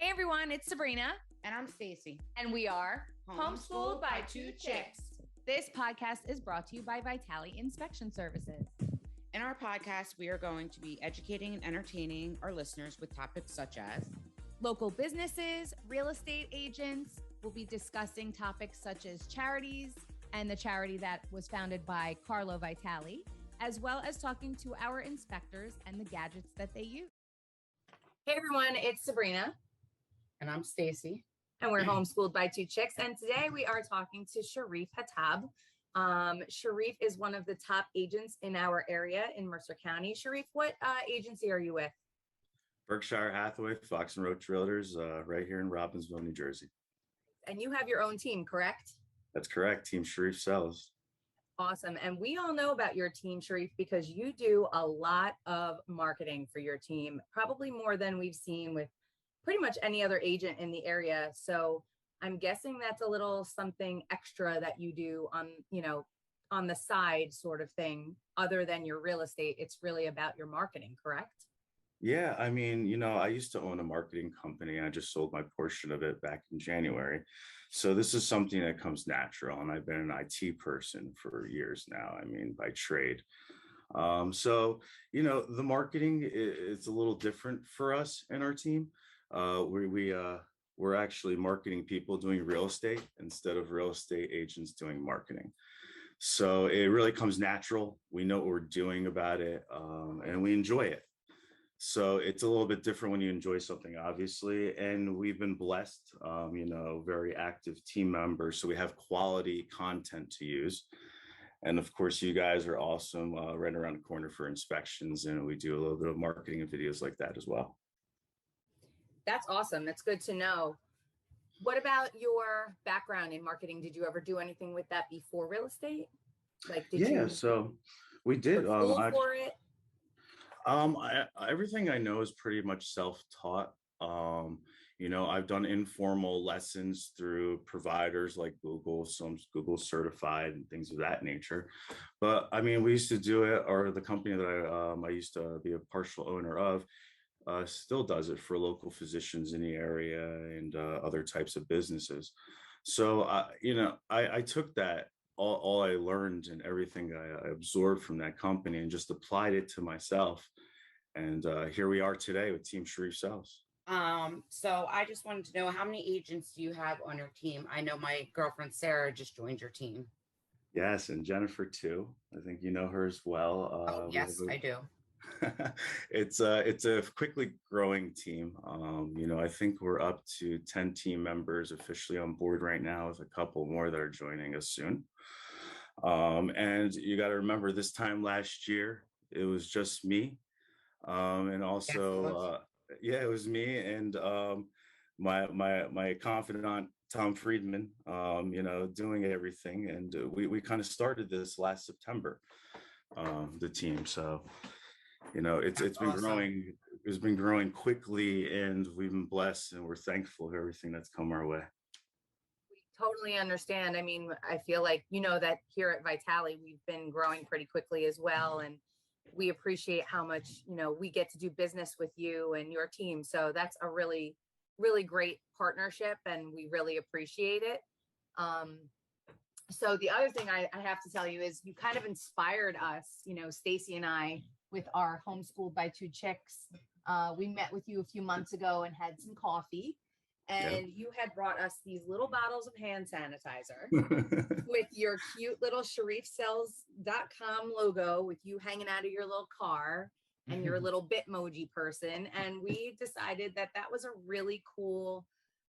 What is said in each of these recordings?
Hey everyone, it's Sabrina. And I'm Staci. And we are Homeschooled by Two Chicks. This podcast is brought to you by Vitali Inspection Services. In our podcast, we are going to be educating and entertaining our listeners with topics such as local businesses, real estate agents. We'll be discussing topics such as charities and the charity that was founded by Carlo Vitali, as well as talking to our inspectors and the gadgets that they use. Hey everyone, it's Sabrina. And I'm Staci. And we're homeschooled by two chicks. And today we are talking to Sharif Hatab. Sharif is one of the top agents in our area in Mercer County. Sharif, what agency are you with? Berkshire Hathaway, Fox and Roach Realtors, right here in Robbinsville, New Jersey. And you have your own team, correct? That's correct. Team Sharif Sells. Awesome. And we all know about your team, Sharif, because you do a lot of marketing for your team, probably more than we've seen with pretty much any other agent in the area. So I'm guessing that's a little something extra that you do on the side sort of thing, other than your real estate. It's really about your marketing, correct? Yeah, I mean, I used to own a marketing company. I just sold my portion of it back in January. So this is something that comes natural. And I've been an IT person for years now, I mean, by trade. So, the marketing is a little different for us in our team. We're actually marketing people doing real estate instead of real estate agents doing marketing. So it really comes natural. We know what we're doing about it, and we enjoy it. So it's a little bit different when you enjoy something, obviously. And we've been blessed, very active team members. So we have quality content to use. And of course, you guys are awesome, right around the corner for inspections. And we do a little bit of marketing and videos like that as well. That's awesome. That's good to know. What about your background in marketing? Did you ever do anything with that before real estate? So we did. For it? Everything I know is pretty much self-taught. I've done informal lessons through providers like Google, some Google certified and things of that nature. But I mean, we used to do it, or the company that I used to be a partial owner of, still does it for local physicians in the area and other types of businesses. So, I took that, all I learned and everything I absorbed from that company and just applied it to myself. And here we are today with Team Sharif Sells. So I just wanted to know, how many agents do you have on your team? I know my girlfriend, Sarah, just joined your team. Yes, and Jennifer too. I think you know her as well. Yes, I do. It's a quickly growing team. I think we're up to 10 team members officially on board right now, with a couple more that are joining us soon. And you got to remember, this time last year, it was just me. And also, it was me and my confidant, Tom Friedman, doing everything. And we kind of started this last September, the team. So, it's been awesome. Growing. It's been growing quickly, and we've been blessed, and we're thankful for everything that's come our way. We totally understand. I mean, I feel like, that here at Vitali, we've been growing pretty quickly as well. And we appreciate how much, we get to do business with you and your team. So that's a really, really great partnership, and we really appreciate it. So the other thing I have to tell you is you kind of inspired us, Staci and I, with our Homeschooled by Two Chicks. We met with you a few months ago and had some coffee, and you had brought us these little bottles of hand sanitizer with your cute little SharifSells.com logo, with you hanging out of your little car and your little Bitmoji person. And we decided that was a really cool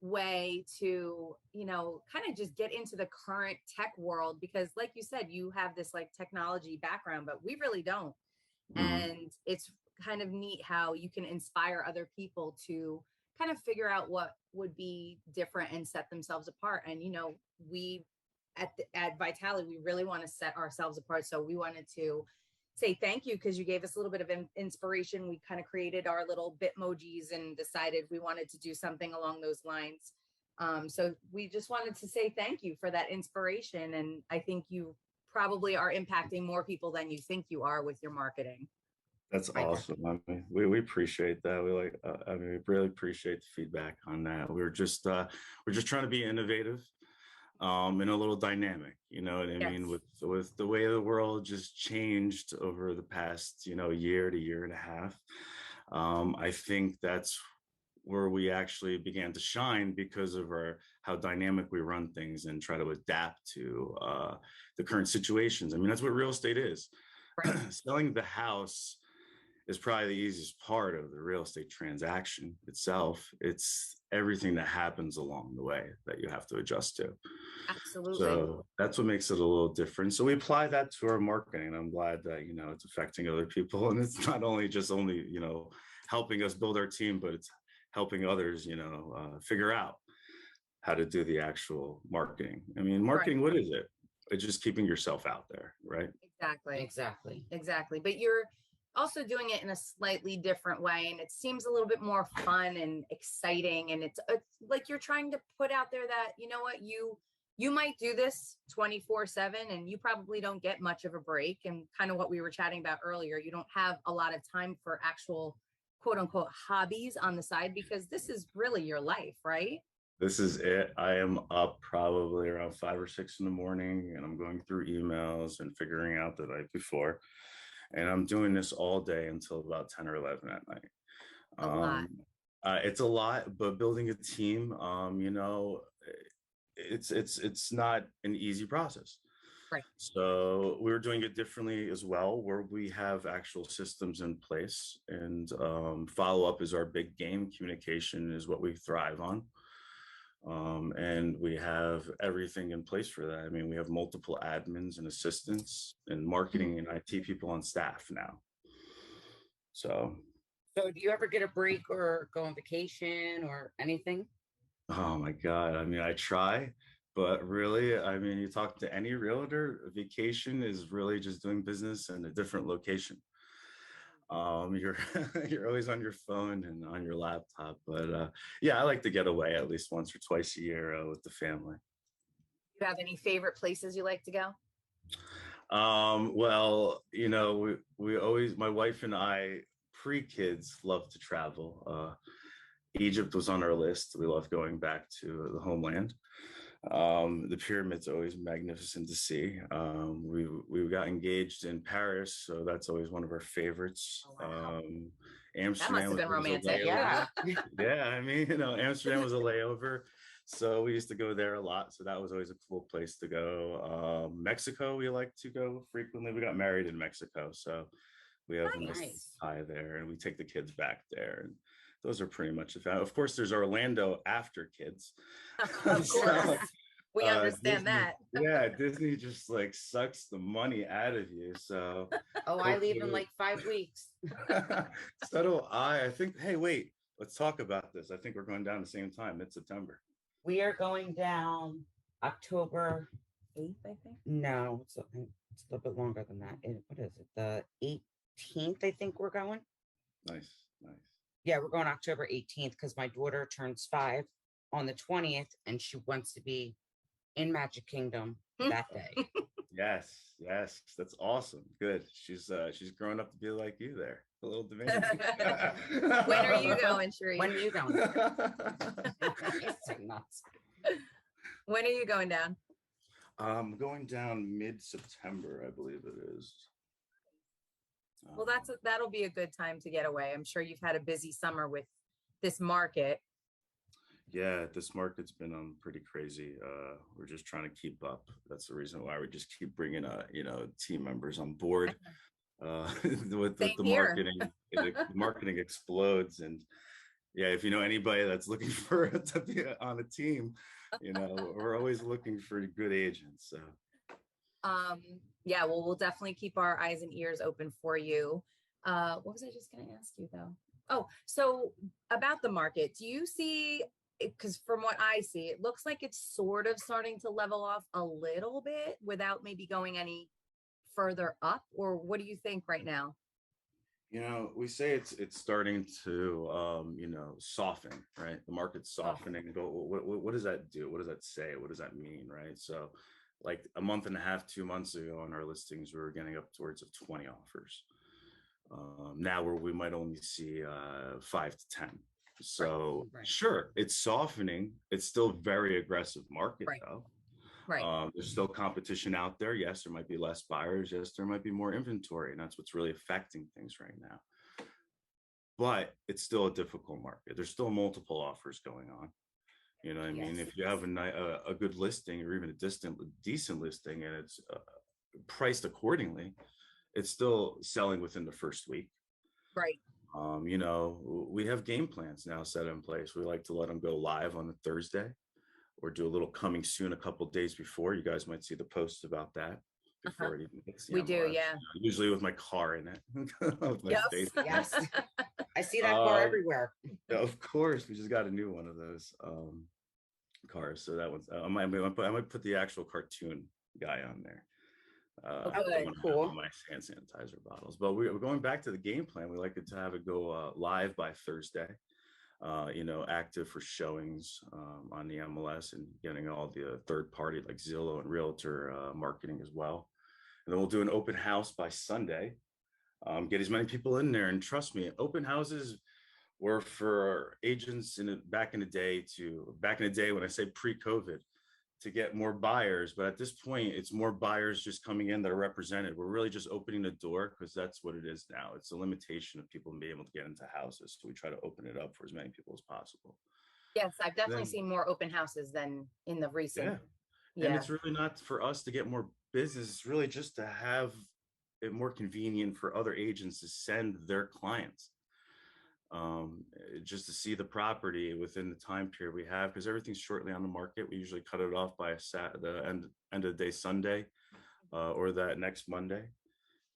way to, kind of just get into the current tech world, because like you said, you have this like technology background, but we really don't. And it's kind of neat how you can inspire other people to kind of figure out what would be different and set themselves apart. And, we at Vitali, we really want to set ourselves apart. So we wanted to say thank you, because you gave us a little bit of inspiration. We kind of created our little Bitmojis and decided we wanted to do something along those lines. So we just wanted to say thank you for that inspiration. And I think you probably are impacting more people than you think you are with your marketing. That's My God. awesome. I mean, we appreciate that. We like, I mean, we really appreciate the feedback on that. We're just trying to be innovative, and a little dynamic. You know what I Yes. mean? With the way the world just changed over the past, year to year and a half. I think that's where we actually began to shine because of our how dynamic we run things and try to adapt to the current situations. I mean, that's what real estate is. Right. Selling the house is probably the easiest part of the real estate transaction itself. It's everything that happens along the way that you have to adjust to. Absolutely. So that's what makes it a little different. So we apply that to our marketing. I'm glad that, it's affecting other people. And it's not only helping us build our team, but it's helping others, figure out how to do the actual marketing. I mean, marketing, what is it? It's just keeping yourself out there, right? Exactly. Exactly. Exactly. But you're also doing it in a slightly different way. And it seems a little bit more fun and exciting. And it's like you're trying to put out there that, you know what, you might do this 24/7 and you probably don't get much of a break. And kind of what we were chatting about earlier, you don't have a lot of time for actual quote unquote hobbies on the side because this is really your life, right? This is it. I am up probably around 5 or 6 in the morning and I'm going through emails and figuring out the night before. And I'm doing this all day until about 10 or 11 at night. A lot. It's a lot, but building a team, it's not an easy process. Right. So we're doing it differently as well, where we have actual systems in place, and follow up is our big game. Communication is what we thrive on. And we have everything in place for that. I mean, we have multiple admins and assistants and marketing and IT people on staff now. So, So do you ever get a break or go on vacation or anything? oh my God. I mean, I try, but really, I mean, you talk to any realtor, vacation is really just doing business in a different location. You're you're always on your phone and on your laptop, but yeah, I like to get away at least once or twice a year with the family. You have any favorite places you like to go? Well, we always, my wife and I, pre-kids, love to travel. Egypt was on our list. We love going back to the homeland. The pyramids are always magnificent to see. We got engaged in Paris, so that's always one of our favorites. Oh, wow. That must Amsterdam have been was a romantic. layover. Yeah. Yeah, I mean, Amsterdam was a layover, so we used to go there a lot. So that was always a cool place to go. Mexico, we like to go frequently. We got married in Mexico, so we have a nice Nice. tie there, and we take the kids back there. And those are pretty much the Of course, there's Orlando after kids. Of So, course. We understand Disney, that. yeah, Disney just like sucks the money out of you. So Oh, I leave in hopefully, like 5 weeks. so do I. I think, hey, wait, let's talk about this. I think we're going down the same time, mid-September. We are going down October 8th, I think. No, it's a little bit longer than that. What is it? The 18th, I think we're going. Nice, nice. Yeah, we're going October 18th because my daughter turns 5 on the 20th and she wants to be in Magic Kingdom that day. Yes, yes, that's awesome. Good. She's growing up to be like you there, a little demanding. When are you going, Sharif? When are you going? So nuts. When are you going down? I'm going down mid-September, I believe it is. Well, that'll be a good time to get away. I'm sure you've had a busy summer with this market. Yeah, this market's been pretty crazy. We're just trying to keep up. That's the reason why we just keep bringing team members on board. With the marketing, the marketing explodes, and yeah, if you know anybody that's looking for to be on a team, we're always looking for good agents. So Yeah, well, we'll definitely keep our eyes and ears open for you. What was I just going to ask you though? Oh, so about the market, do you see, because from what I see, it looks like it's sort of starting to level off a little bit without maybe going any further up, or what do you think right now? we say it's starting to soften, right? The market's softening. But what does that do? What does that say? What does that mean, right? So like a month and a half, 2 months ago on our listings, we were getting up towards of 20 offers. Now where we might only see 5 to 10. So Right. sure, it's softening. It's still very aggressive market Right. though. Right. There's still competition out there. Yes, there might be less buyers. Yes, there might be more inventory, and that's what's really affecting things right now. But it's still a difficult market. There's still multiple offers going on. You know what I mean? Yes. If you have a good listing or even a decent listing and it's priced accordingly, it's still selling within the first week. Right. You know, we have game plans now set in place. We like to let them go live on a Thursday or do a little coming soon a couple of days before. You guys might see the posts about that before it even hits the We do, MLS. yeah. Usually with my car in it. With my Yes. face. Yes. I see that car everywhere. Of course, we just got a new one of those cars. So that one's I might put the actual cartoon guy on there. Okay, cool. My hand sanitizer bottles. But we're going back to the game plan. We like it to have it go live by Thursday. You know, active for showings on the MLS and getting all the third party like Zillow and Realtor marketing as well. And then we'll do an open house by Sunday. Get as many people in there. And trust me, open houses were for agents back in the day when I say pre-COVID, to get more buyers. But at this point, it's more buyers just coming in that are represented. We're really just opening the door because that's what it is now. It's a limitation of people being able to get into houses. So we try to open it up for as many people as possible. Yes, I've definitely seen more open houses than in the recent. Yeah. And it's really not for us to get more business. It's really just to have it more convenient for other agents to send their clients. Just to see the property within the time period we have, because everything's shortly on the market. We usually cut it off by the end of the day Sunday or that next Monday,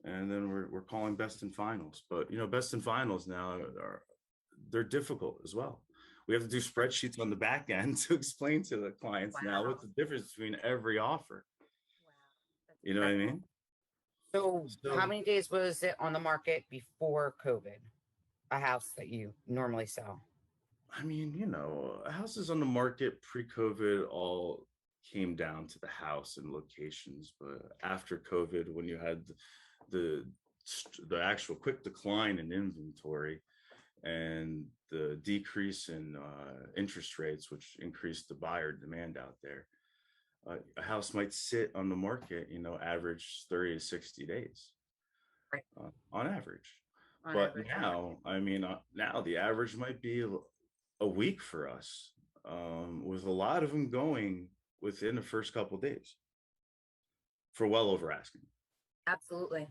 and then we're calling best and finals. But you know, best and finals now they're difficult as well. We have to do spreadsheets on the back end to explain to the clients now what's the difference between every offer. Wow. You know what I mean? So how many days was it on the market before COVID? A house that you normally sell? I mean, you know, houses on the market pre-COVID all came down to the house and locations, but after COVID, when you had the actual quick decline in inventory and the decrease in interest rates, which increased the buyer demand out there, a house might sit on the market, you know, average 30 to 60 days on average. But now, I mean, now the average might be a week for us, with a lot of them going within the first couple of days for well over asking. Absolutely.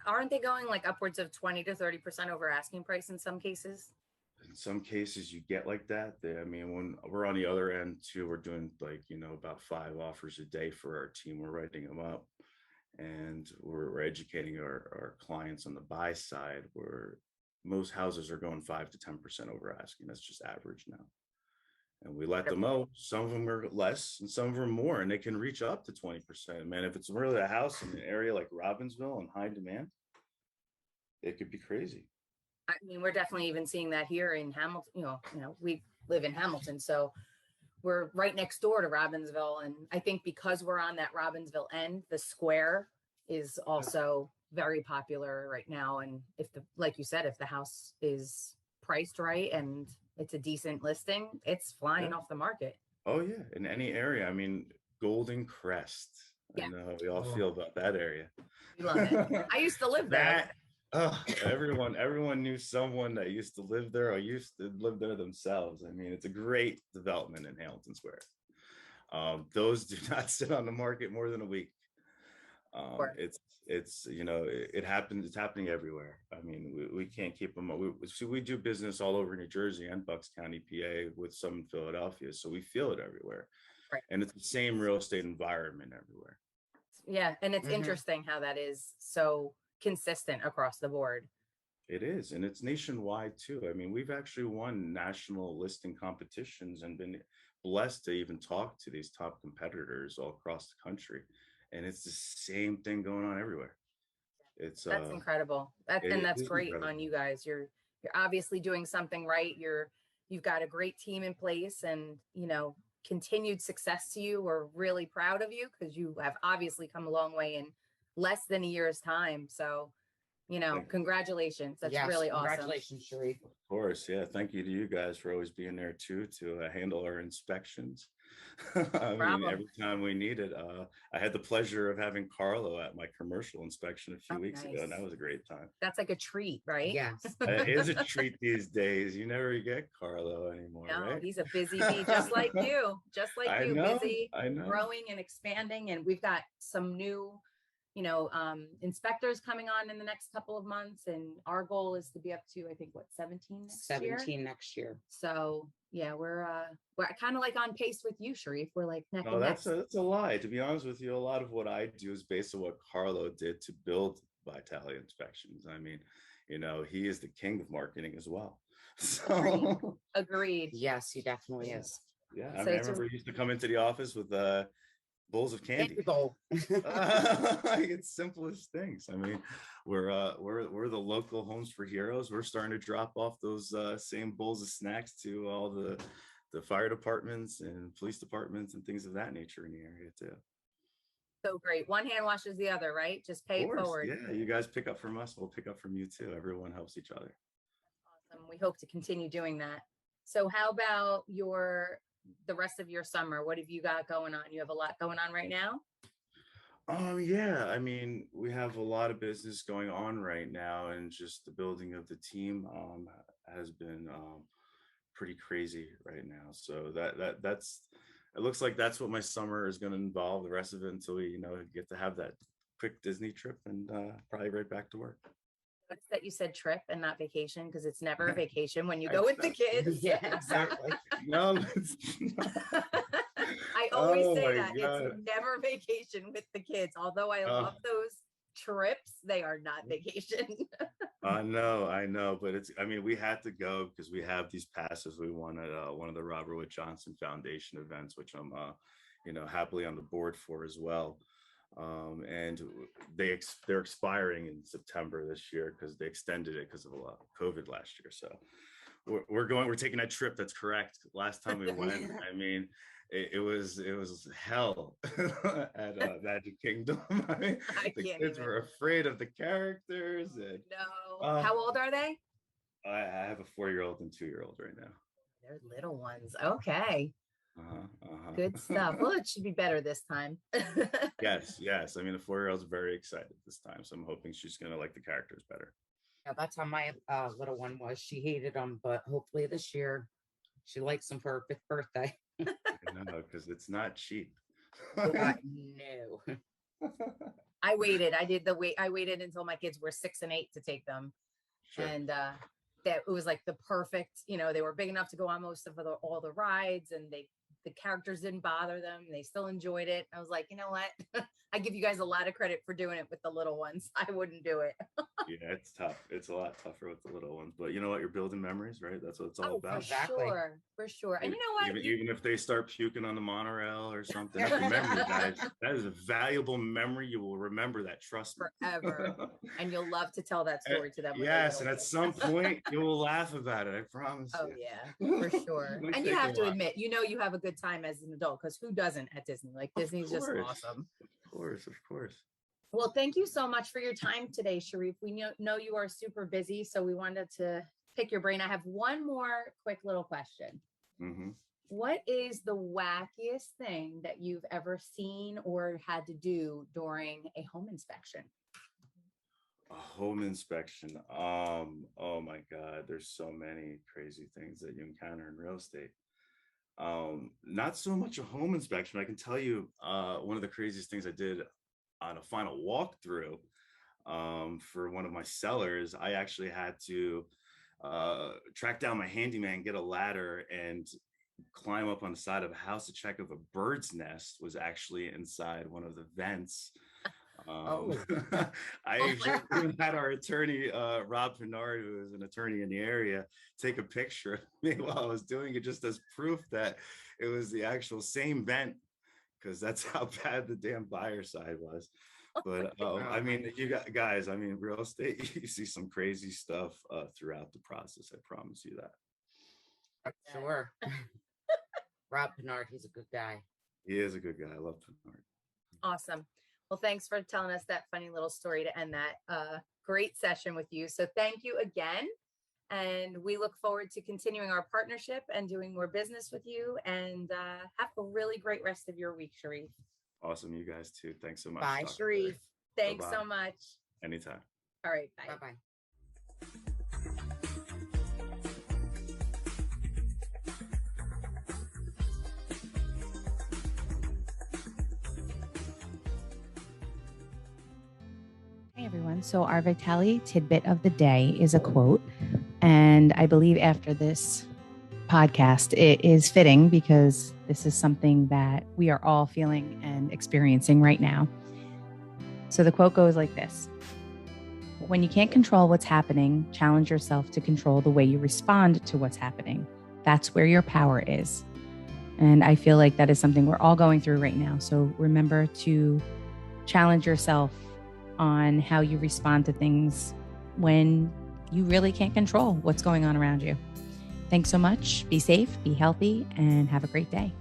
Aren't they going like upwards of 20 to 30% over asking price in some cases? In some cases you get like that. I mean, when we're on the other end too, we're doing like, you know, about 5 offers a day for our team. We're writing them up. And we're educating our clients on the buy side, where most houses are going 5 to 10% over asking. That's just average now. And we let them know. Some of them are less and some of them are more, and they can reach up to 20%. Man, if it's really a house in an area like Robbinsville and high demand, it could be crazy. I mean, we're definitely even seeing that here in Hamilton. You know, we live in Hamilton, so we're right next door to Robbinsville. And I think because we're on that Robbinsville end, the square is also very popular right now. And like you said, if the house is priced right and it's a decent listing, it's flying off the market. Oh yeah. In any area. I mean, Golden Crest. I know how we all feel about that area. We love it. I used to live there. Everyone knew someone that used to live there or used to live there themselves. I mean, it's a great development in Hamilton Square. Those do not sit on the market more than a week. It's you know, it happens. It's happening everywhere. I mean, we can't keep them. We do business all over New Jersey and Bucks County, PA, with some in Philadelphia, so we feel it everywhere. Right. And it's the same real estate environment everywhere. Yeah, and it's interesting how that is so consistent across the board. It is, and it's nationwide too. I mean, we've actually won national listing competitions and been blessed to even talk to these top competitors all across the country. And it's the same thing going on everywhere. That's incredible. That's great incredible. On you guys. You're obviously doing something right. You've got a great team in place, and you know, continued success to you. We're really proud of you because you have obviously come a long way in less than a year's time. So Congratulations. That's Yes, really awesome. congratulations, Sharif. Of course, yeah. Thank you to you guys for always being there too to handle our inspections. I mean, every time we needed. I had the pleasure of having Carlo at my commercial inspection a few weeks ago, and that was a great time. That's like a treat, right? Yes, it is a treat these days. You never get Carlo anymore, No, right? he's a busy bee, just like you, busy, I know, growing and expanding, and we've got some new inspectors coming on in the next couple of months, and our goal is to be up to, I think, 17 next year. So yeah, we're kind of like on pace with you, Sharif. We're like neck no, and that's neck. a lie. To be honest with you, a lot of what I do is based on what Carlo did to build Vitality Inspections. I mean, he is the king of marketing as well. So Agreed. Yes, he definitely is. Yeah, I remember he used to come into the office with bowls of candy. Bowl. It's simplest things. I mean, we're the local Homes for Heroes. We're starting to drop off those same bowls of snacks to all the fire departments and police departments and things of that nature in the area too. So great. One hand washes the other, right? Just pay it forward. Yeah, you guys pick up from us. We'll pick up from you too. Everyone helps each other. Awesome. We hope to continue doing that. So how about the rest of your summer? What have you got going on? You have a lot going on right now? Yeah, I mean, we have a lot of business going on right now, and just the building of the team has been pretty crazy right now. So that's it looks like that's what my summer is going to involve, the rest of it, until we get to have that quick Disney trip and probably right back to work. Notice that you said trip and not vacation, because it's never a vacation when you go with the kids. Yeah, exactly. No, it's not. I always say my that God. it's never vacation with the kids. Although I love those trips, they are not vacation. I know, but we had to go because we have these passes. We won at one of the Robert Wood Johnson Foundation events, which I'm happily on the board for as well. And they're expiring in September this year because they extended it because of COVID last year. So we're taking that trip. That's correct. Last time we went, I mean, it was hell at Magic Kingdom. The kids were afraid of the characters. And, no. How old are they? I have a 4-year-old and 2-year-old right now. They're little ones. Okay. Good stuff. Well, it should be better this time. Yes. I mean, the 4-year-old's very excited this time, so I'm hoping she's gonna like the characters better. Yeah, that's how my little one was. She hated them, but hopefully this year she likes them for her 5th birthday. No, because it's not cheap. No. I waited. I waited until my kids were 6 and 8 to take them. Sure. And that it was like the perfect, they were big enough to go on most of all the rides, and the characters didn't bother them. They still enjoyed it. I was like, you know what? I give you guys a lot of credit for doing it with the little ones. I wouldn't do it. Yeah, it's tough. It's a lot tougher with the little ones, but you know what? You're building memories, right? That's what it's all about. Exactly. For sure. And you know what? Even if they start puking on the monorail or something, that's a memory, guys. That is a valuable memory. You will remember that. Trust me. Forever. And you'll love to tell that story to them. Yes, and at some point you will laugh about it. I promise. Oh yeah, for sure. And you have to admit, you have a good time as an adult, because who doesn't at Disney? Like, Disney's just awesome. Of course. Well, thank you so much for your time today, Sharif. We know you are super busy, so we wanted to pick your brain. I have one more quick little question. Mm-hmm. What is the wackiest thing that you've ever seen or had to do during a home inspection? A home inspection. Oh my God, there's so many crazy things that you encounter in real estate. Not so much a home inspection. I can tell you one of the craziest things I did on a final walkthrough for one of my sellers. I actually had to track down my handyman, get a ladder, and climb up on the side of a house to check if a bird's nest was actually inside one of the vents. I actually had our attorney, Rob Pinard, who is an attorney in the area, take a picture of me while I was doing it, just as proof that it was the actual same vent, because that's how bad the damn buyer side was. But I mean, you guys, real estate, you see some crazy stuff throughout the process. I promise you that. Sure. Rob Pinard, he's a good guy. He is a good guy. I love Pinard. Awesome. Well, thanks for telling us that funny little story to end that. great session with you. So thank you again. And we look forward to continuing our partnership and doing more business with you. And have a really great rest of your week, Sharif. Awesome. You guys too. Thanks so much. Bye, Dr. Sharif. Berry. Thanks Bye-bye. so much. Anytime. All right. Bye. Bye-bye. Hey everyone. So our Vitali tidbit of the day is a quote. And I believe after this podcast, it is fitting because this is something that we are all feeling and experiencing right now. So the quote goes like this: when you can't control what's happening, challenge yourself to control the way you respond to what's happening. That's where your power is. And I feel like that is something we're all going through right now. So remember to challenge yourself on how you respond to things when you really can't control what's going on around you. Thanks so much. Be safe, be healthy, and have a great day.